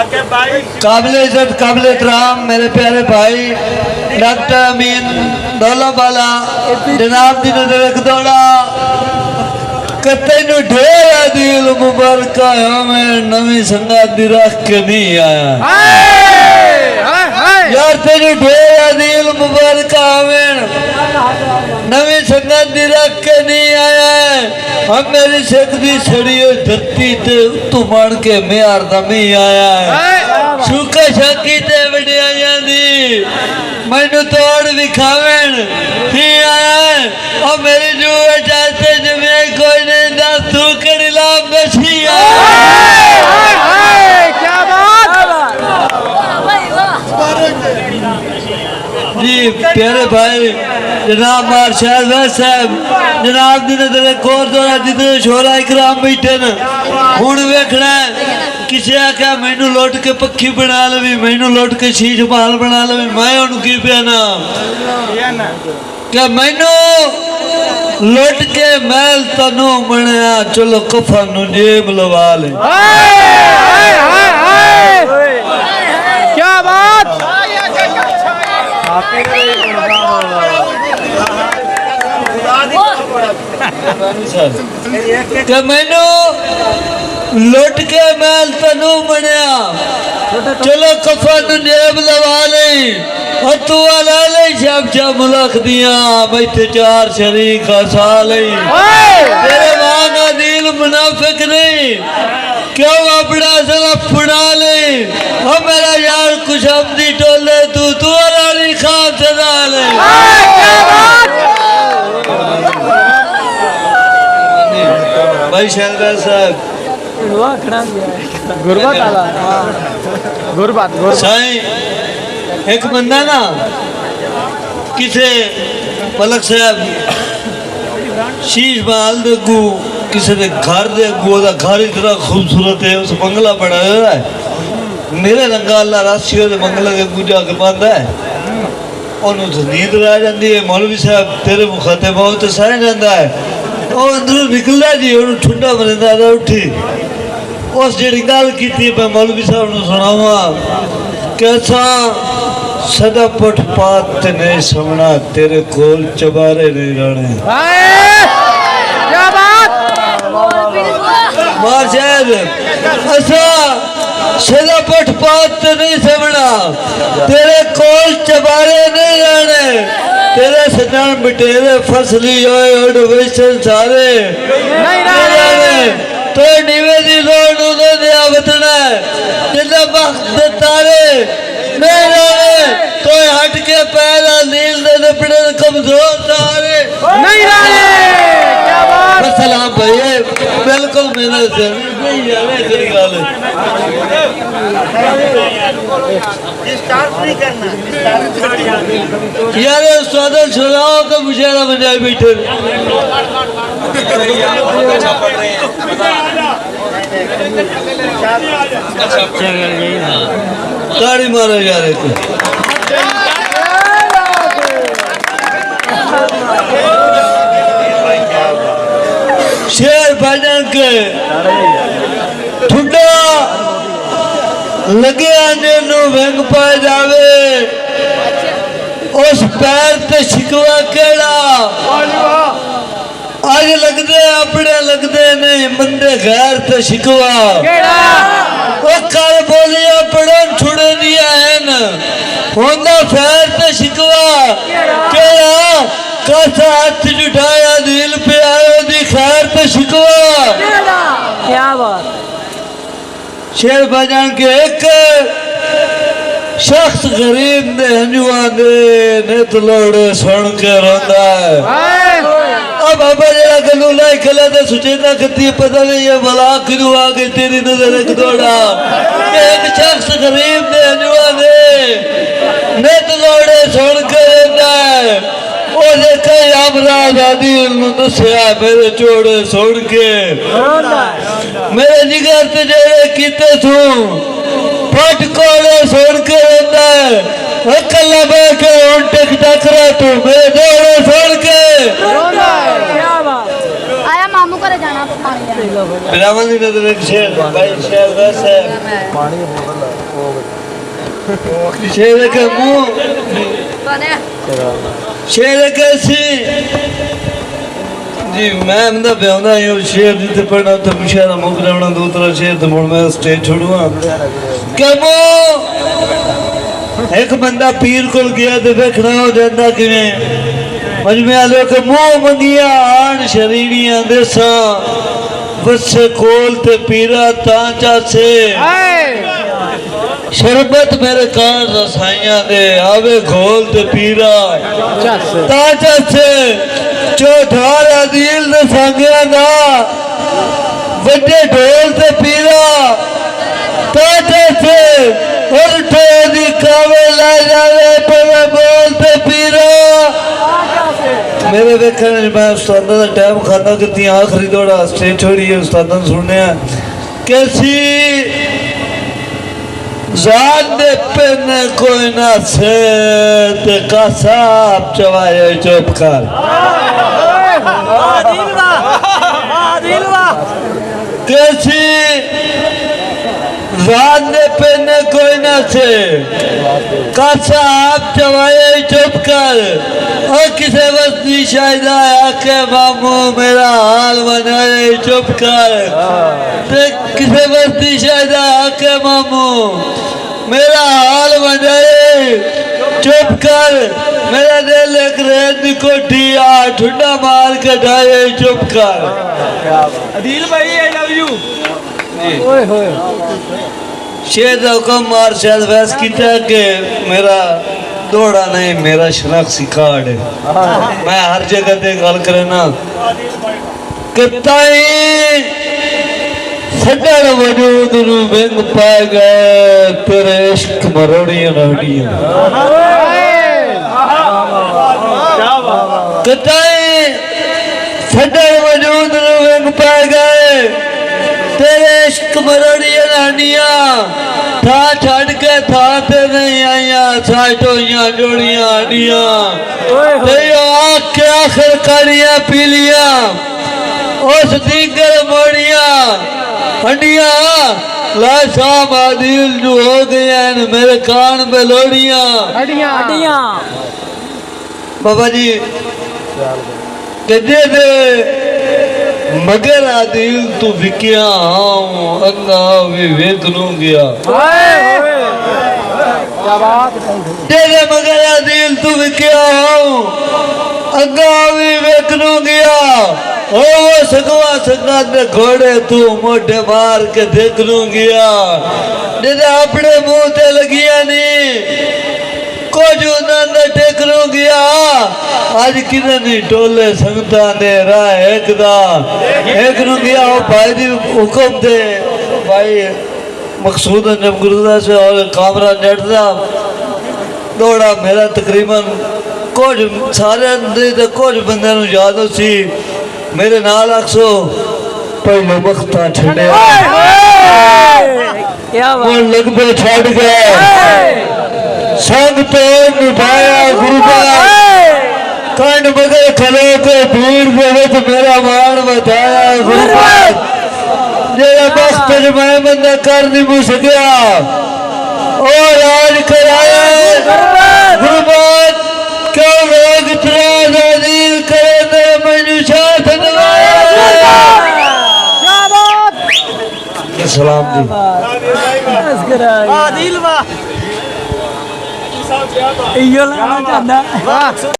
काबिल इज्जत काबिल एहतराम मेरे प्यारे भाई डॉक्टर अमीन दौलावाला जनाब दी नजर रख दौड़ा तेन ढेर दिल मुबारक मैं नवी संगत दी रख के नहीं आया यार तेन ढेर दिल मुबारक मैं नवी संगत दी रख के नहीं आया हम मेरी सिख दी छड़ी धरती ते तू बन के म्यार दा नहीं आया सूखा शाकी ते वडियाइयां दी मैनू तोड़ विखावेन ही आया और मेरी जुए चाहते जमे कोई नहीं दस तू कड़ी लाभ बची क्या बात जी प्यारे भाई जनाब मार शहर साहब जनाब दी नजर एक और दौरा जितने शोरा इकराम बैठे न हुण वेखना किसी आख्या मैनू लुट के पक्षी बना लवी मैनू लुट के शीश बहाल बना लवी मैं उन्होंने की पिया ना क्या मैनू लुट के मैल तनु बनया चलो कफन नू जेब लवा ले क्या बात क्या मैनू लुट के मैल तनु बनया चलो कफन जेब लवा ले और तू ला ले शब शब मुलख दिया बैठे चार शरीक हसा ले तेरे वांगा दिल मुनाफिक नहीं क्यों अपना सला फुड़ा ले और मेरा यार कुछ अपनी टोले तू रानी खान सदा ले भाई शंकर साहब गुरबात साईं एक बंदा ना किसे पलक साहब शीश महल दे अगू किसी के घर दे अगू घर इतना खूबसूरत है उस बंगला बना है मेरे रंगा अल्लाह राशि बंगला के अगू जाके पाता है उन्होंने नींद आ जाती है मौलवी साहब तेरे मुखाते बहुत सह जाता है और अंदरों निकलता जी उन्होंने ठंडा बनता उठी उस जी गल की मैं मौलवी साहब ने सुनावा कैसा सदा पुठ पात नहीं समना तेरे कोल चबारे नहीं रहने ऐसा सदा पुठ पात नहीं समना तेरे कोल चबारे नहीं रहने तेरे सजन बटेरे फसली वैसन सारे नहीं रहने तो नीवे दी लोड़ उदे दिया बतना जिन्ना वक्त तारे नहीं रहने तो हट के पैरा नील दे अपने कमजोर तारे नहीं रहने क्या बात सलाम भाई बिल्कुल मेरे से नहीं है तेरी गल यार स्वादल सुनाओ का मुशारा बजाए बैठे ताड़ी मारो यार एक शेर भजन के ठुडा लगे आने नो व्यंग पा जावे उस पैर ते शिकवा केड़ा आज लगदे अपने लगदे नहीं बंदे गैर ते शिकवा वो कर बोलिया पड़न छुड़े दिया है न होंदा पैर ते शिकवा केड़ा कैसा हाथ जुटाया दिल पे आयो दी खैर ते शिकवा क्या बात शेर बजान के एक शख्स गरीब ने हंजुआ दे नित लोड़े सुन के रोंदा है अब बाबा जरा गलू लाई खला तो सुचेता करती पता नहीं ये भला क्यों आ गई तेरी नजर एक दौड़ा एक शख्स गरीब ने हंजुआ दे नित लोड़े सुन के रोंदा है मेरे चोड़े छोड़ के मेरे जिगर ते जेड़े कीते तू फट कोड़े छोड़ के रहता है कला बैठे उल्टे टकरा तू मेरे जोड़े छोड़ के आया मामू करे जाना बिलावन की नजर एक शेर भाई शेर वैसे शेर के मुंह शेर कैसी जी मैं अंदर बेवना ये शेर जिते पढ़ना तो मुझे ना मुख रहना दूसरा शेर तो मुड़ मैं स्टेज छोड़ूंगा क्या मुंह एक बंदा पीर को गया तो देखना हो जाता किवें मजमे आलो के मुंह मंगिया आन शरीरियां देसा वसे कोल ते पीरा तांचा से शरबत मेरे कान रसाइयां दे आवे घोल ते पीरा तांचा से चौधार अदील ने सांगिया ना वड्डे ढोल ते पीरा तांचा से और ठोदी कावे ला जावे पवे बोल ते पीरा मेरे देखने मैं उस्तादा का टाइम खाता कि आखिरी दौड़ा स्टेज छोड़ी है उस्तादा सुनने कैसी जान दे पेन कोई ना से ते का साप चवाए चुप कर कैसी जान दे पेन कोई ना से का साप चवाए चुप कर और किसे बस्ती शायद आया के मामू मेरा हाल बनाए चुप कर किसे बस्ती शायद आया के मामू मेरा हाल बनाए चुप कर मेरा दिल एक रेत की कोठी आ ठुड्डा मार के ढाए चुप कर अदील भाई आई लव यू शेर का हुक्म मार शायद वैस किया कि मेरा दौड़ा नहीं मेरा शनाख्ती कार्ड है मैं हर जगह पे गल करे ना किताई सदर वजूद नु बिंग पा गए तेरे इश्क मरोड़ियां नहड़ियां किताई सदर वजूद नु बिंग पा गए तेरे इश्क मरोड़ियां नहड़ियां था छड़ के था ते नहीं आईया साइटोइयां जोड़ियां आडियां ते आँख के आखिर कालियां पीलियां उस दीगर मोड़ियां हंडियां ला शाम आदिल जो हो गए मेरे कान पे लोड़ियां हड्डियां बाबा जी कदे दे मगर आदिल तू विकिया हाँ अंगा भी वेद नू गया तेरे मगर आदिल तू विकिया हाँ अंगा भी वेद नू गया ओ वो सगवा सगा दे घोड़े तू मोटे मार के देख नू गया तेरे अपने मुंह ते लगिया नहीं कुछ उन्होंने टेकनू गया आज किधर नहीं टोले संगता ने राह एक नू गया वो भाई दी हुक्म थे भाई मकसूद जब गुरुदास से और कामरा नेट दा दौड़ा मेरा तकरीबन कुछ सारे तो कुछ बंदे नू याद हो सी मेरे नाल आखसो पहले वक्ता छड़े लग पे छड़ गए संग तो निभाया गुरुदास कंड बगैर खले के भीड़ दे मेरा मान बताया गुरुदास जेड़ा वक्त मैं बंदा कर नहीं मुझ गया और आज कराया गुरुदास क्यों लोग इतना नाज़ील करे मेरे मैनू साथ नवाया सलाम जी आदिल वाह इयो लाना चाहता